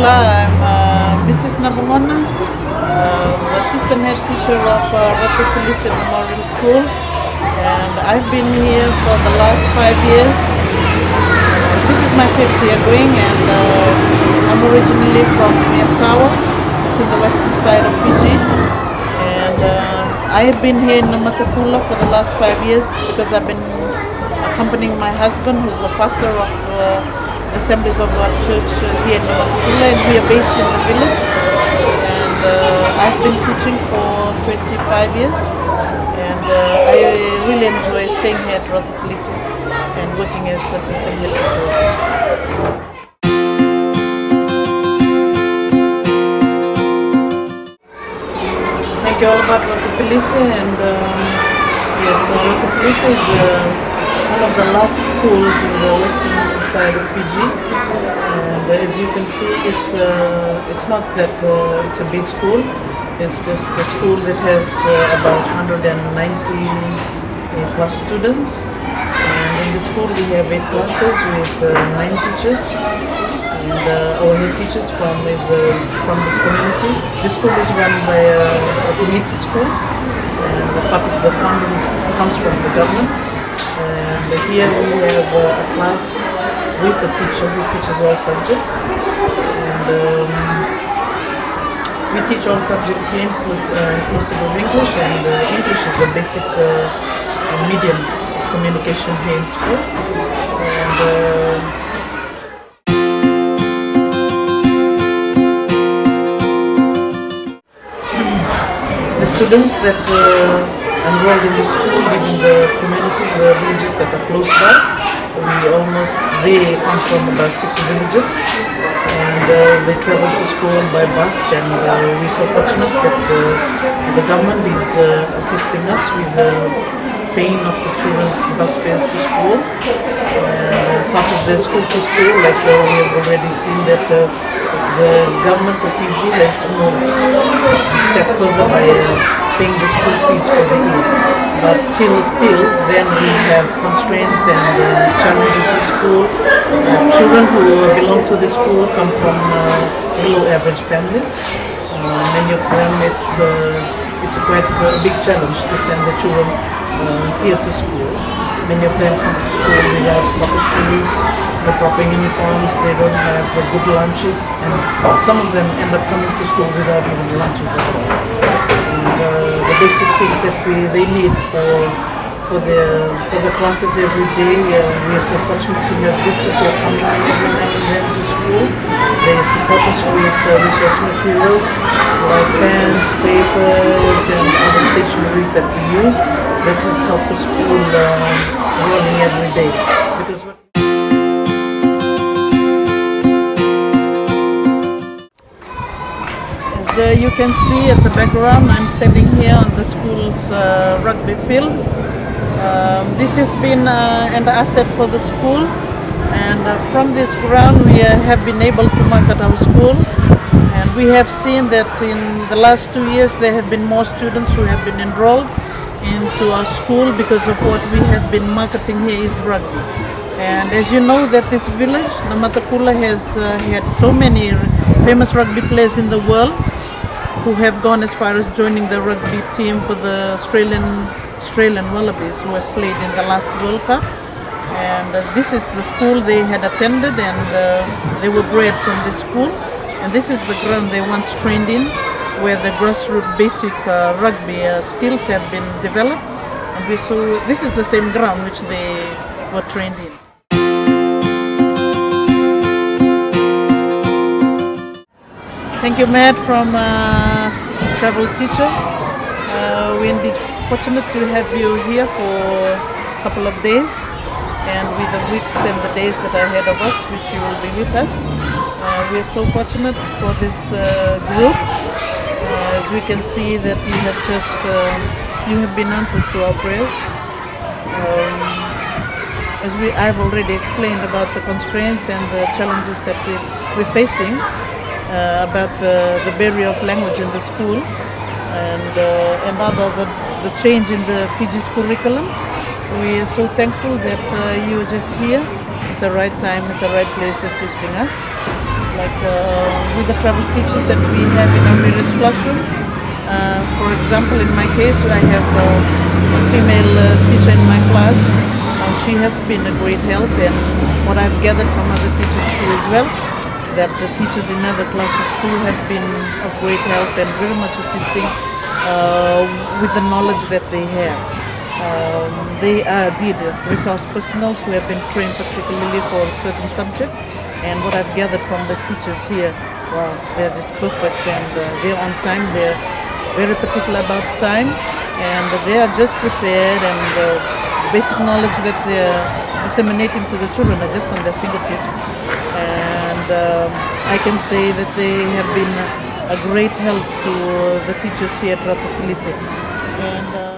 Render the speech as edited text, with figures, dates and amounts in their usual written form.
Matakula. I'm Mrs. Nabumana, assistant head teacher of Ratu Filise Memorial School, and I've been here for the last 5 years. This is my 5th year going, and I'm originally from Miyasawa. It's in the western side of Fiji, and I have been here in Matakula for the last 5 years because I've been accompanying my husband, who's a pastor of Assemblies of God Church here in Matakula, and we are based in the village. And I've been teaching for 25 years, and I really enjoy staying here at Rugby Field and working as the assistant head teacher of the school. Thank you all about Ratu Filise, and yes, Ratu Filise is one of the last schools in the western side of Fiji, and as you can see, it's not that it's a big school. It's just a school that has about 190 plus students, and in the school we have 8 classes with 9 teachers. And our head teachers from this community. This school is run by a community school, and part of the funding comes from the government. And here we have a class with a teacher who teaches all subjects. And we teach all subjects here, inclusive of English, and English is the basic medium of communication here in school. And the students that enrolled in the school live in the communities, the villages that are close by. They come from about 6 villages, and they travel to school by bus, and we're so fortunate that the government is assisting us with paying of the children's bus fares to school. Part of the school fees too, like we have already seen that the government of Fiji has moved a step further by paying the school fees for the year. But still, then we have constraints and challenges in school. Children who belong to the school come from below average families. Many of them, it's a quite big challenge to send the children here to school. Many of them come to school without proper shoes, the proper uniforms, they don't have good lunches, and some of them end up coming to school without even lunches at all. And the basic things that they need for the classes every day, we are so fortunate to have visitors who are coming in every now and then to school. They support us with resource materials like pens, papers, and other stationeries that we use. That has helped the school running every day. Because as you can see at the background, I'm standing here on the school's rugby field. This has been an asset for the school, and from this ground we have been able to market our school. And we have seen that in the last 2 years there have been more students who have been enrolled into our school because of what we have been marketing here is rugby. And as you know that this village, Matakula, has had so many famous rugby players in the world who have gone as far as joining the rugby team for the Australian Wallabies, who have played in the last World Cup. And this is the school they had attended, and they were bred from this school. And this is the ground they once trained in, where the grassroots basic rugby skills have been developed. And this is the same ground which they were trained in. Thank you, Matt, from Travel Teacher. We're indeed fortunate to have you here for a couple of days, and with the weeks and the days that are ahead of us, which you will be with us. We are so fortunate for this group. As we can see that you have been answers to our prayers. As I've already explained about the constraints and the challenges that we're facing about the barrier of language in the school, and the change in the Fiji curriculum. We are so thankful that you are just here at the right time, at the right place, assisting us. like with the travel teachers that we have in our various classrooms. For example, in my case, I have a female teacher in my class. She has been a great help, and what I've gathered from other teachers too as well, that the teachers in other classes too have been of great help and very much assisting with the knowledge that they have. They are indeed resource personnel who have been trained particularly for a certain subject, and what I've gathered from the teachers here, wow, they're just perfect, and they're on time, they're very particular about time, and they are just prepared, and the basic knowledge that they're disseminating to the children are just on their fingertips. And I can say that they have been a great help to the teachers here at Ratu Filise. And